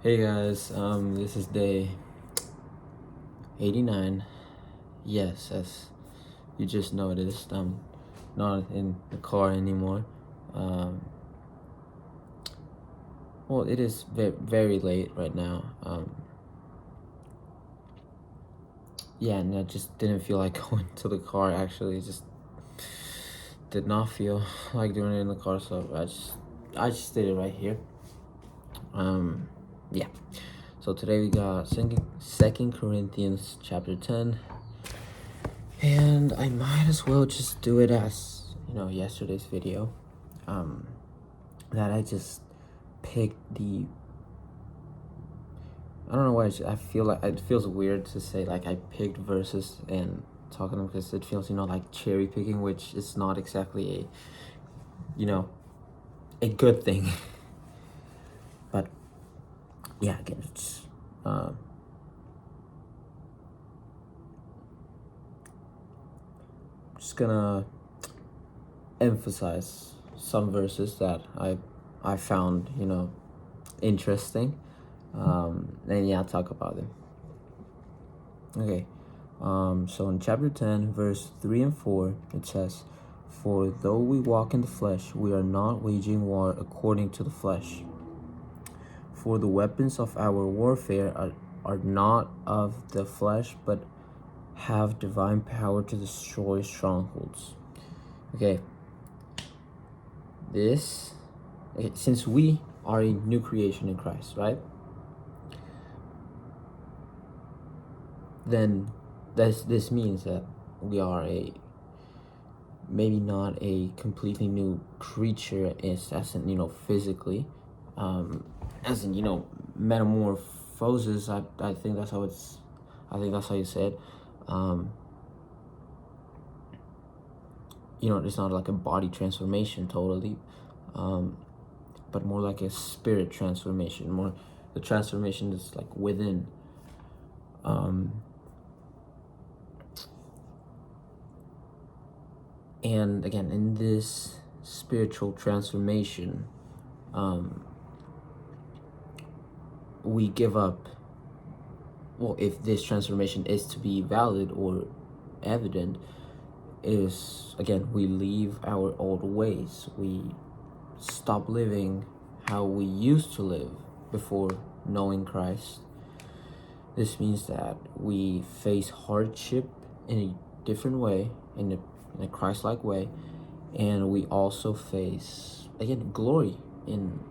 Hey guys, this is day 89. Yes, as you just noticed, I'm not in the car anymore. Um, well, it is very late right now. Yeah, and I just didn't feel like going to the car. Actually, just did not feel like doing it in the car, so I just did it right here. Yeah. So today we got Second Corinthians chapter 10. And I might as well just do it as, yesterday's video. That I just picked I don't know why I feel like it feels weird to say like I picked verses and talking them because it feels, like cherry picking, which is not exactly a good thing. But yeah, again, it's, just gonna emphasize some verses that I found interesting, and yeah, I'll talk about them. Okay, so in chapter 10 verse 3 and 4 it says, "For though we walk in the flesh, we are not waging war according to the flesh. For the weapons of our warfare are not of the flesh, but have divine power to destroy strongholds." Okay, since we are a new creation in Christ, right? Then this means that we are maybe not a completely new creature as in physically, as in metamorphosis. I think that's how you say it. It's not like a body transformation totally, but more like a spirit transformation, more the transformation that's like within. And again, in this spiritual transformation, we give up. Well, if this transformation is to be valid or evident, is again, we leave our old ways. We stop living how we used to live before knowing Christ. This means that we face hardship in a different way, in a Christ-like way, and we also face again glory in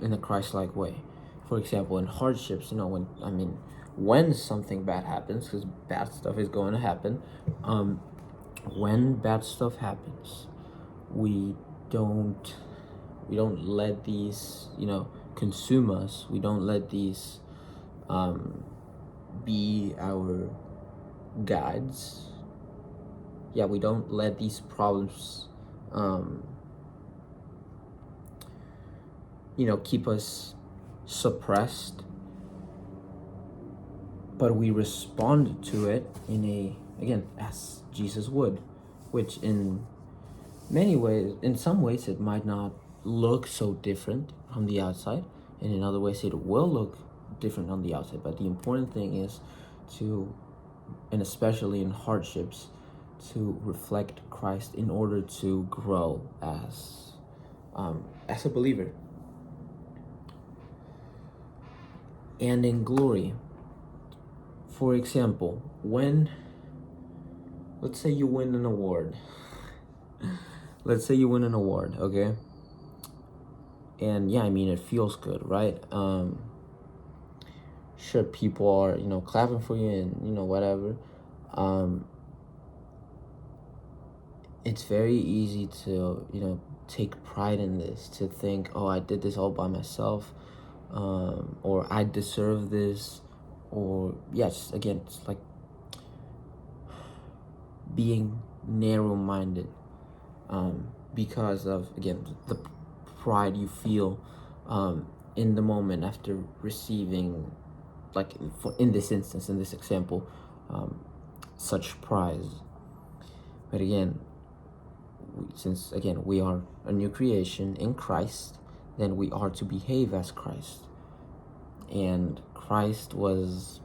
a Christ-like way. For example, in hardships, when something bad happens, because bad stuff is going to happen. When bad stuff happens, we don't let these consume us. We don't let these be our guides. Yeah, we don't let these problems keep us suppressed, but we respond to it again, as Jesus would, which in some ways it might not look so different on the outside, and in other ways it will look different on the outside. But the important thing is and especially in hardships, to reflect Christ in order to grow as a believer. And in glory, for example, let's say you win an award. Okay? And yeah, it feels good, right? Sure, people are, clapping for you and, whatever. It's very easy to, take pride in this, to think, oh, I did this all by myself, or I deserve this, or yes, again, it's like being narrow-minded, because of, again, the pride you feel in the moment after receiving, like in this instance, in this example, such prize. But again, since again we are a new creation in Christ, then we are to behave as Christ. and Christ was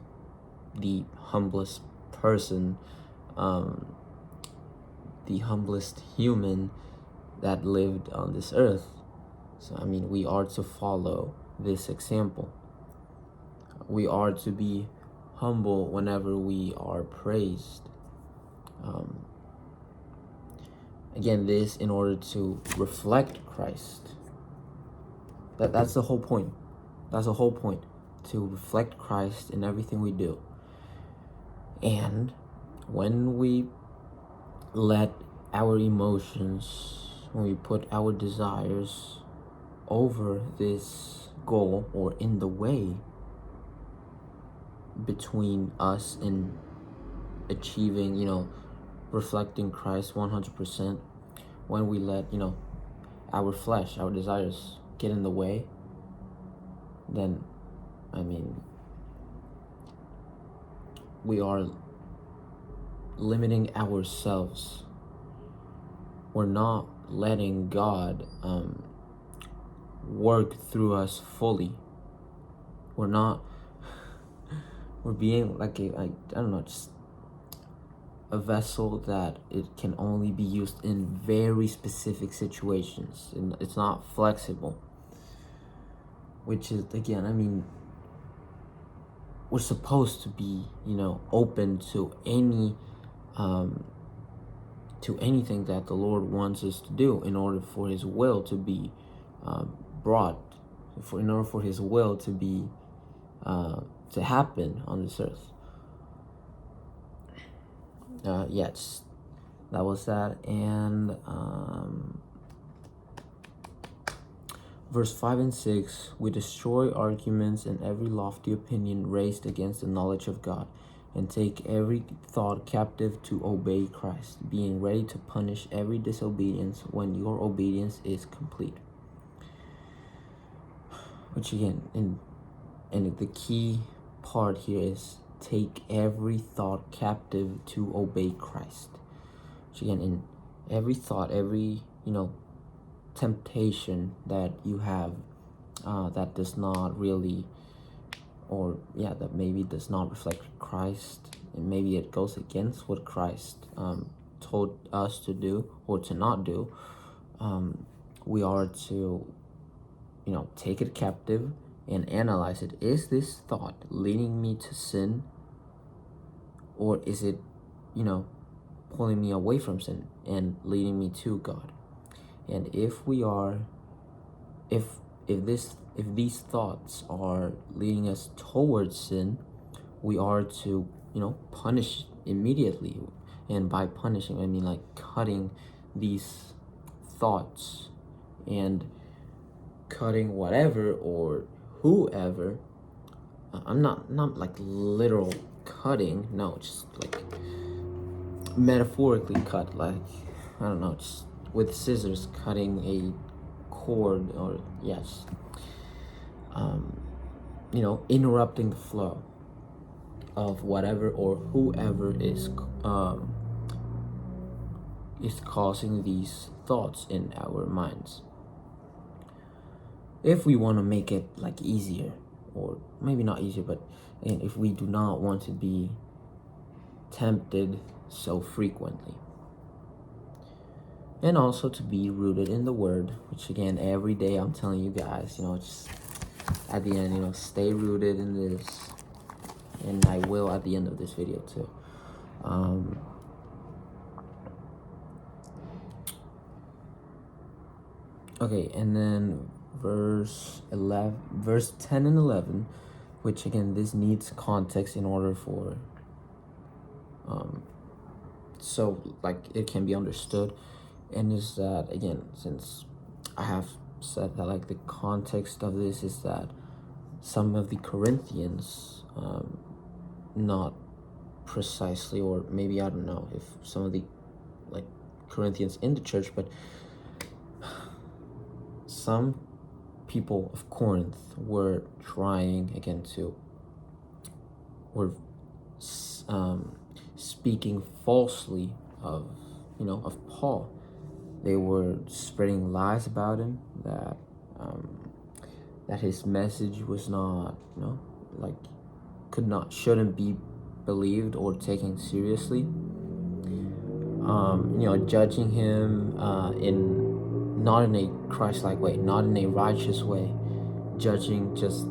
the humblest person, the humblest human that lived on this earth. So, I mean, we are to follow this example. We are to be humble whenever we are praised. Again, this in order to reflect Christ. That's the whole point. That's the whole point, to reflect Christ in everything we do. And when we let our emotions, when we put our desires over this goal or in the way between us and achieving, reflecting Christ 100%, when we let, our flesh, our desires get in the way, then, I mean, we are limiting ourselves. We're not letting God work through us fully. We're being like I don't know, just a vessel that it can only be used in very specific situations, and it's not flexible. Which is, again, I mean, we're supposed to be, open to anything that the Lord wants us to do in order for His will to be in order for His will to be to happen on this earth. Yes, that was that. And verse 5 and 6, we destroy arguments and every lofty opinion raised against the knowledge of God, and take every thought captive to obey Christ, being ready to punish every disobedience when your obedience is complete. Which again, and the key part here is take every thought captive to obey Christ. Which again, in every thought, every, temptation that you have that does not really, that maybe does not reflect Christ, and maybe it goes against what Christ told us to do or to not do, we are to, take it captive and analyze it. Is this thought leading me to sin, or is it, pulling me away from sin and leading me to God? And if these thoughts are leading us towards sin, we are to, punish immediately. And by punishing, I mean like cutting these thoughts and cutting whatever or whoever. I'm not like literal cutting, no, just like metaphorically cut, like, I don't know, just with scissors cutting a cord, or yes, interrupting the flow of whatever or whoever is causing these thoughts in our minds. If we want to make it like easier, or maybe not easier, but if we do not want to be tempted so frequently. And also to be rooted in the Word, which again, every day I'm telling you guys, just at the end, stay rooted in this. And I will at the end of this video too. Okay, and then verse 10 and 11, which again, this needs context in order for, so like it can be understood. And is that, again, since I have said that, like, the context of this is that some of the Corinthians, not precisely, or maybe, I don't know if some of the like Corinthians in the church, but some people of Corinth were trying again were speaking falsely of Paul. They were spreading lies about him, that that his message was not, like, shouldn't be believed or taken seriously. Judging him in not in a Christ-like way, not in a righteous way, judging just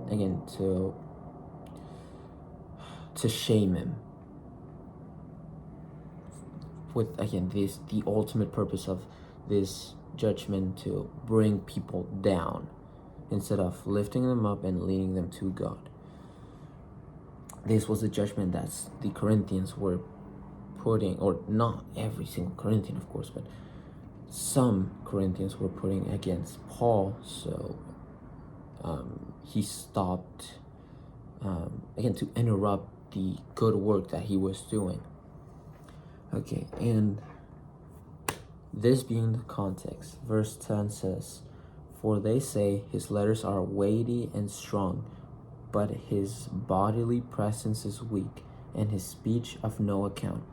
again to shame him, with again the ultimate purpose of this judgment, to bring people down instead of lifting them up and leading them to God. This was the judgment that the Corinthians were putting, or not every single Corinthian, of course, but some Corinthians were putting against Paul. So he stopped, again, to interrupt the good work that he was doing. Okay, and this being the context, verse 10 says, "For they say his letters are weighty and strong, but his bodily presence is weak, and his speech of no account.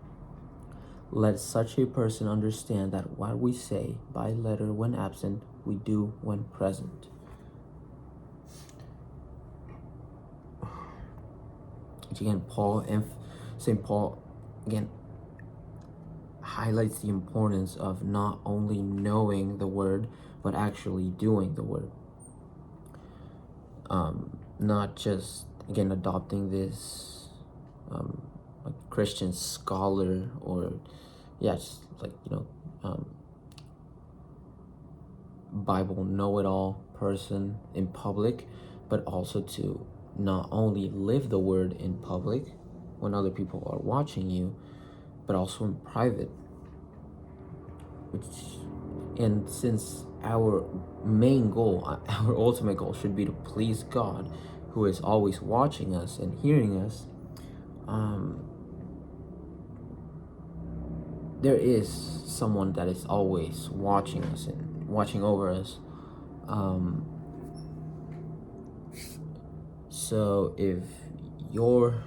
Let such a person understand that what we say by letter when absent, we do when present." Again, St. Paul, again, highlights the importance of not only knowing the word, but actually doing the word. Not just, again, adopting this like Christian scholar, or just like, Bible know-it-all person in public, but also to not only live the word in public when other people are watching you, but also in private. And since our main goal, our ultimate goal, should be to please God, who is always watching us and hearing us, there is someone that is always watching us and watching over us. So if your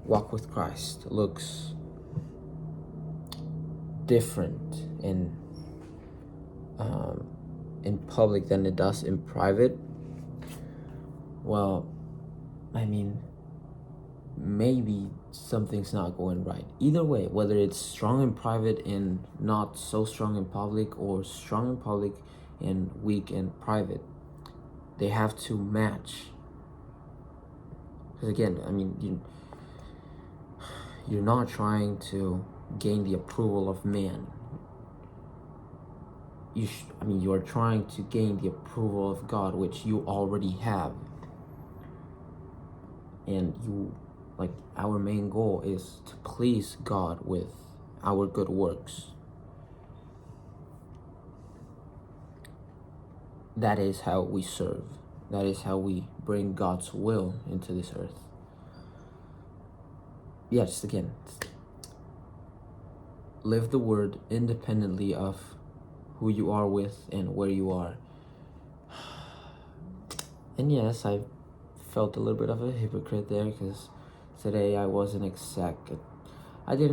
walk with Christ looks different in public than it does in private, well, I mean, maybe something's not going right. Either way, whether it's strong in private and not so strong in public, or strong in public and weak in private, they have to match. Because again, I mean, you're not trying to gain the approval of man. You are trying to gain the approval of God, which you already have. And our main goal is to please God with our good works. That is how we serve. That is how we bring God's will into this earth. Just again, live the word independently of who you are with and where you are. And yes, I felt a little bit of a hypocrite there, because today I didn't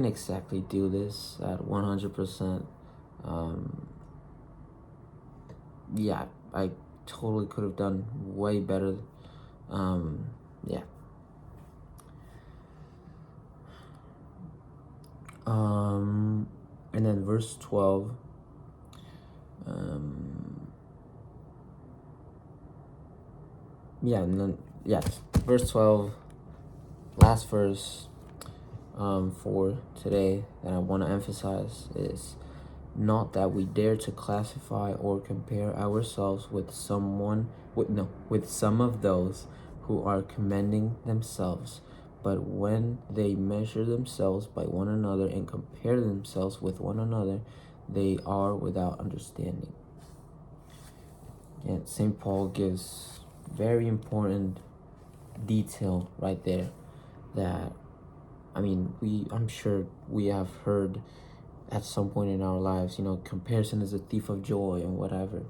exactly do this at 100%. I totally could have done way better. And then verse 12. Verse 12, last verse for today that I want to emphasize is, "Not that we dare to classify or compare ourselves with some of those who are commending themselves, but when they measure themselves by one another and compare themselves with one another, they are without understanding." And St. Paul gives very important detail right there that, I'm sure we have heard at some point in our lives, comparison is a thief of joy and whatever.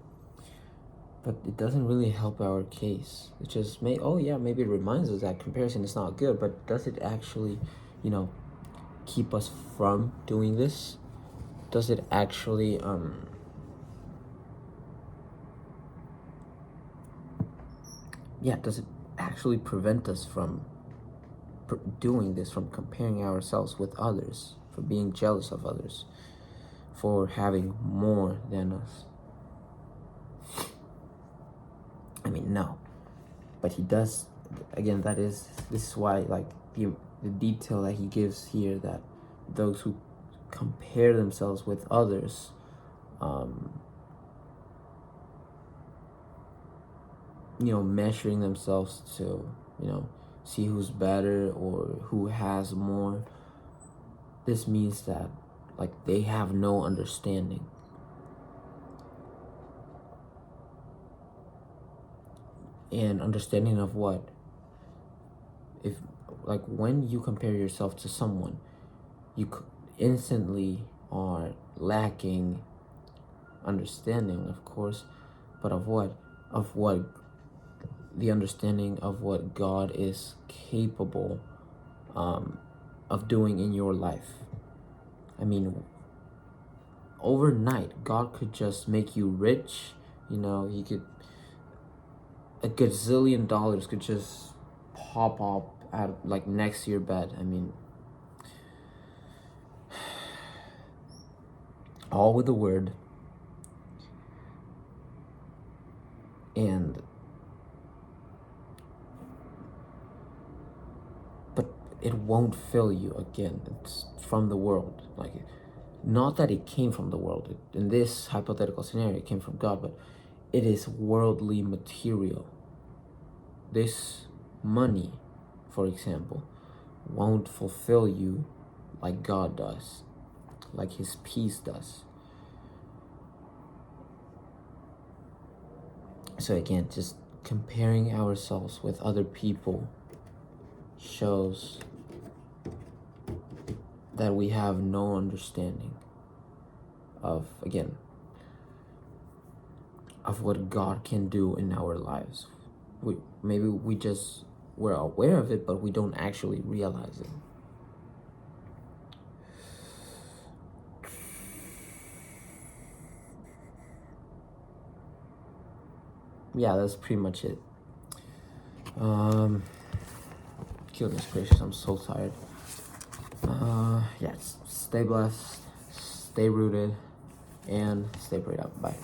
But it doesn't really help our case. It just maybe it reminds us that comparison is not good, but does it actually, keep us from doing this? Does it actually yeah, does it actually prevent us from doing this, from comparing ourselves with others, for being jealous of others, for having more than us? I mean, no. But he does. Again, this is why, like, the detail that he gives here, that those who compare themselves with others, measuring themselves to, see who's better or who has more. This means that, like, they have no understanding. And understanding of what? If, like, when you compare yourself to someone, you instantly are lacking understanding, of course, but of what? Of what? The understanding of what God is capable of doing in your life. I mean, overnight, God could just make you rich. He could, a gazillion dollars could just pop up out, like, next to your bed. I mean, all with the word. But it won't fill you. Again, it's from the world. Like, not that it came from the world. In this hypothetical scenario, it came from God, but it is worldly material. This money, for example, won't fulfill you like God does, like his peace does. So again, just comparing ourselves with other people shows that we have no understanding of, again, of what God can do in our lives. Maybe we're aware of it, but we don't actually realize it. Yeah, that's pretty much it. Goodness gracious, I'm so tired. Yeah, stay blessed, stay rooted, and stay prayed up. Bye.